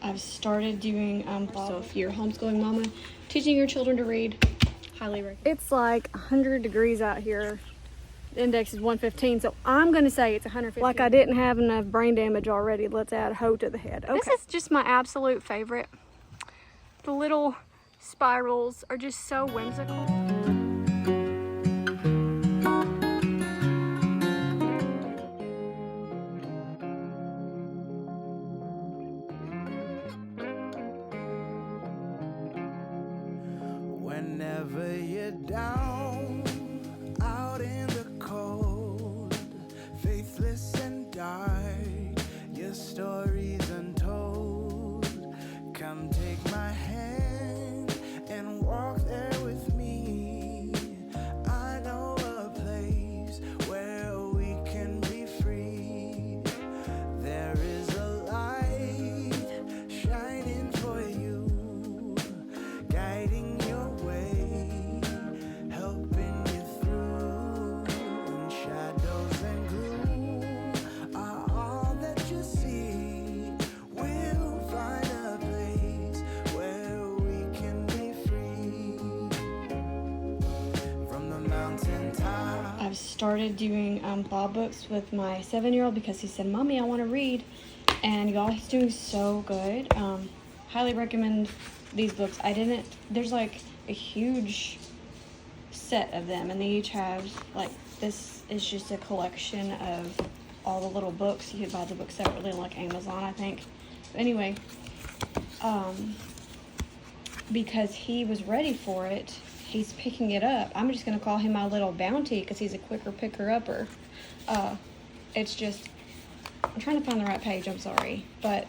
I've started doing so if you're homeschooling mama, teaching your children to read, highly recommend. It's like 100 degrees out here. The index is 115, so I'm gonna say it's 115. Like I didn't have enough brain damage already, let's add hoe to the head. Okay. This is just my absolute favorite. The little spirals are just so whimsical. Whenever you're down, out in the cold, faithless and dark, your story's untold. Come take my hand and walk there with me. I know a place where we can be free. There is a light shining for you, guiding your way, helping you through. When shadows and gloom are all that you see, we'll find a place where we can be free. From the mountaintop, I've started doing Bob books with my 7-year-old because he said, "Mommy, I want to read," and y'all, he's doing so good. Highly recommend these books. There's like a huge set of them, and they each have like, this is just a collection of all the little books. You could buy the books separately on like Amazon, I think. But anyway, because he was ready for it, he's picking it up. I'm just gonna call him my little bounty because he's a quicker picker-upper. It's just, I'm trying to find the right page, I'm sorry, but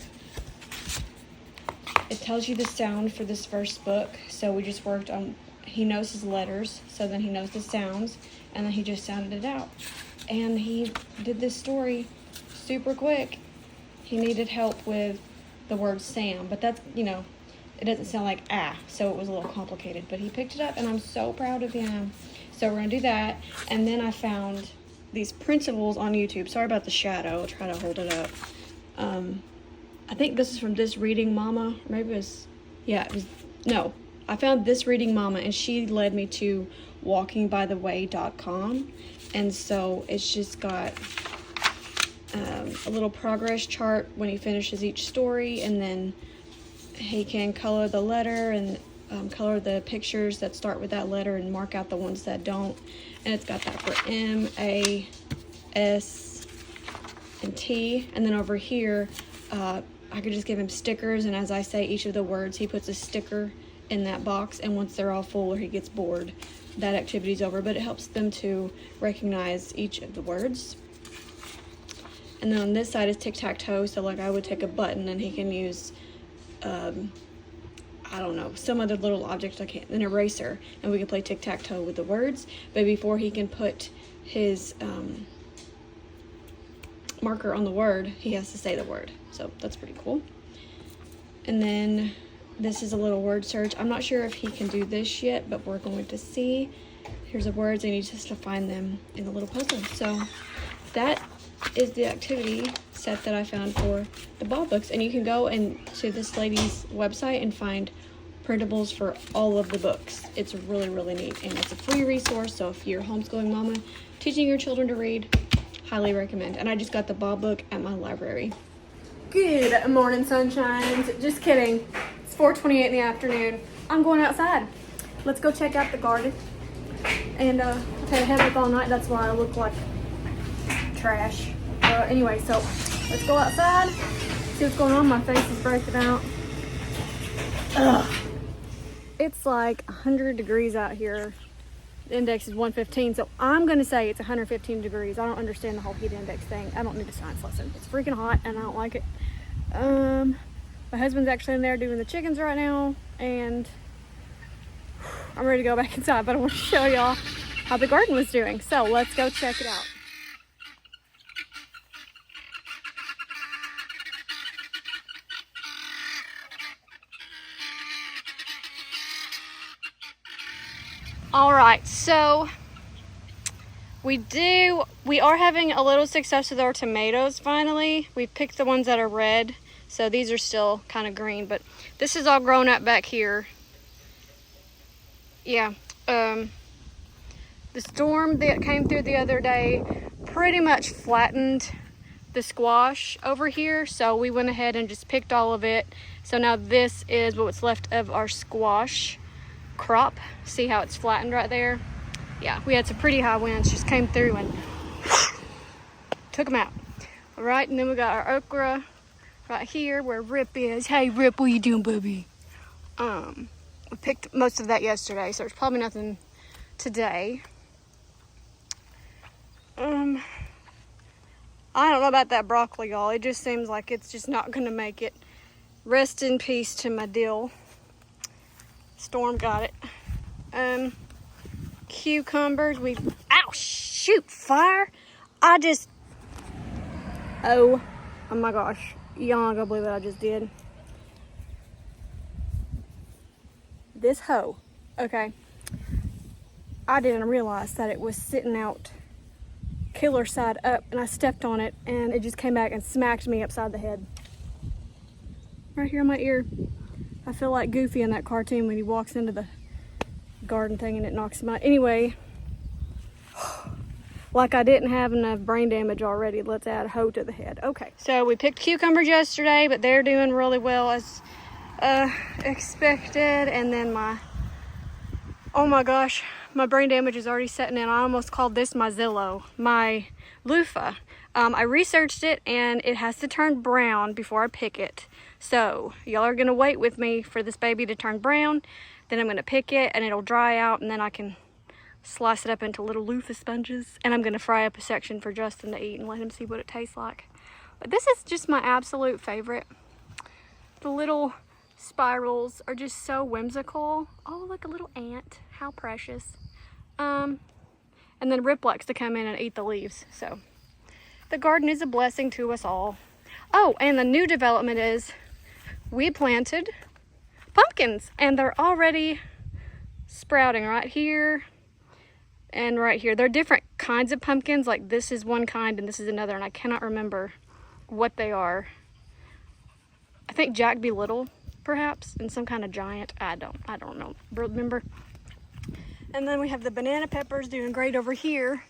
it tells you the sound for this first book. So we just worked on, he knows his letters, so then he knows the sounds, and then he just sounded it out. And he did this story super quick. He needed help with the word Sam, but that's, you know, it doesn't sound like ah, so it was a little complicated, but he picked it up and I'm so proud of him. So we're gonna do that. And then I found these principles on YouTube. Sorry about the shadow, I'll try to hold it up. I think this is from This Reading Mama, or maybe it was, yeah, it was, no. I found This Reading Mama and she led me to walkingbytheway.com. And so it's just got a little progress chart when he finishes each story, and then he can color the letter and color the pictures that start with that letter and mark out the ones that don't. And it's got that for M, A, S, and T. And then over here, I could just give him stickers, and as I say each of the words, he puts a sticker in that box, and once they're all full or he gets bored, that activity's over. But it helps them to recognize each of the words. And then on this side is tic-tac-toe, so like I would take a button and he can use I don't know, some other little object, an eraser, and we can play tic-tac-toe with the words. But before he can put his marker on the word, he has to say the word. So that's pretty cool. And then this is a little word search. I'm not sure if he can do this yet, but we're going to see. Here's the words, and he needs to find them in the little puzzle. So that is the activity set that I found for the Bob books. And you can go to this lady's website and find printables for all of the books. It's really, really neat, and it's a free resource. So if you're homeschooling mama, teaching your children to read, highly recommend. And I just got the Bob book at my library. Good morning, sunshines. Just kidding. It's 4:28 in the afternoon. I'm going outside. Let's go check out the garden. And I've had a headache all night. That's why I look like trash. Anyway, so let's go outside, see what's going on. My face is breaking out. Ugh. It's like 100 degrees out here. The index is 115, so I'm gonna say it's 115 degrees. I don't understand the whole heat index thing. I don't need a science lesson. It's freaking hot and I don't like it. My husband's actually in there doing the chickens right now, and I'm ready to go back inside, but I want to show y'all how the garden was doing. So let's go check it out. All right, so we are having a little success with our tomatoes finally. We've picked the ones that are red, so So these are still kind of green, but this is all grown up back here. Yeah, the storm that came through the other day pretty much flattened the squash over here, so we went ahead and just picked all of it. So now this is what's left of our squash crop. See how it's flattened right there? Yeah, we had some pretty high winds, just came through and took them out. All right, and then we got our okra right here where Rip is. Hey Rip, what you doing, baby? We picked most of that yesterday, so there's probably nothing today. I don't know about that broccoli, y'all. It just seems like it's just not gonna make it. Rest in peace to my dill. Storm got it. Cucumbers, ow, shoot, fire. Oh my gosh. Y'all aren't gonna believe what I just did. This hoe, okay. I didn't realize that it was sitting out killer side up, and I stepped on it and it just came back and smacked me upside the head. Right here in my ear. I feel like Goofy in that cartoon when he walks into the garden thing and it knocks him out. Anyway, like I didn't have enough brain damage already, let's add a hoe to the head. Okay, so we picked cucumbers yesterday, but they're doing really well as expected. And then oh my gosh, my brain damage is already setting in. I almost called this my Zillow, my loofah. I researched it and it has to turn brown before I pick it. So y'all are gonna wait with me for this baby to turn brown. Then I'm gonna pick it and it'll dry out, and then I can slice it up into little loofah sponges. And I'm gonna fry up a section for Justin to eat and let him see what it tastes like. But this is just my absolute favorite. The little spirals are just so whimsical. Oh, look, a little ant. How precious. And then Rip likes to come in and eat the leaves. So the garden is a blessing to us all. Oh, and the new development is we planted pumpkins and they're already sprouting right here and right here. They're different kinds of pumpkins. Like this is one kind and this is another, and I cannot remember what they are. I think Jack be Little, perhaps, and some kind of giant. I don't know. Remember? And then we have the banana peppers doing great over here.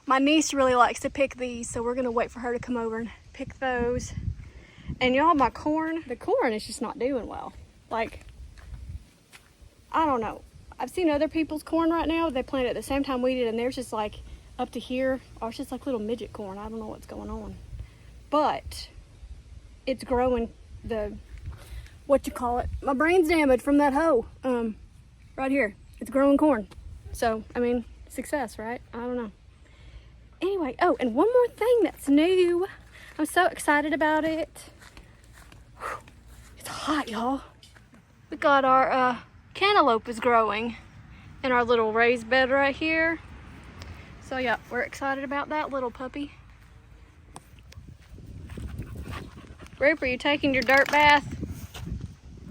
My niece really likes to pick these, so we're gonna wait for her to come over and pick those. And y'all, the corn is just not doing well. Like, I don't know. I've seen other people's corn right now. They planted at the same time we did, and they're just like up to here, or it's just like little midget corn. I don't know what's going on. But it's growing my brain's damaged from that hoe. Right here. It's growing corn. So, I mean, success, right? I don't know. Anyway, oh, and one more thing that's new. I'm so excited about it. Whew. It's hot, y'all. We got our cantaloupe is growing in our little raised bed right here. So yeah, we're excited about that little puppy. Rip, are you taking your dirt bath?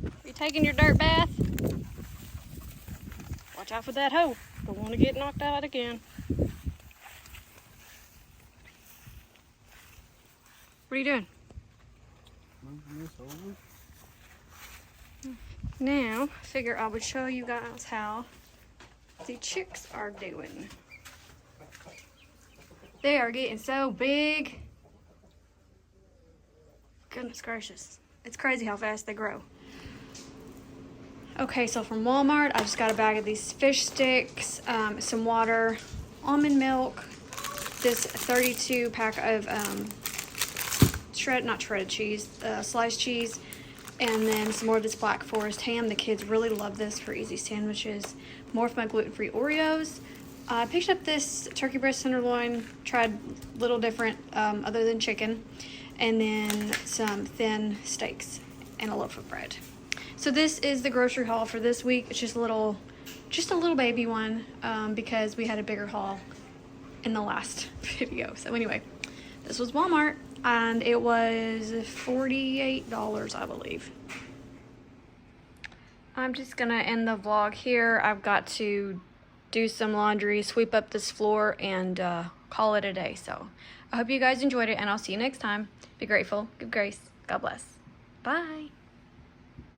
Are you taking your dirt bath? Watch out for that hoe. Don't want to get knocked out again. What are you doing? Moving this over. Now, I figure I would show you guys how the chicks are doing. They are getting so big. Goodness gracious. It's crazy how fast they grow. Okay, so from Walmart, I just got a bag of these fish sticks, some water, almond milk, this 32 pack of sliced cheese, and then some more of this Black Forest ham. The kids really love this for easy sandwiches. More of my gluten-free Oreos. I picked up this turkey breast tenderloin, tried a little different other than chicken, and then some thin steaks and a loaf of bread. So this is the grocery haul for this week. It's just a little baby one because we had a bigger haul in the last video. So anyway, this was Walmart and it was $48, I believe. I'm just gonna end the vlog here. I've got to do some laundry, sweep up this floor, and call it a day. So I hope you guys enjoyed it, and I'll see you next time. Be grateful, give grace, God bless. Bye.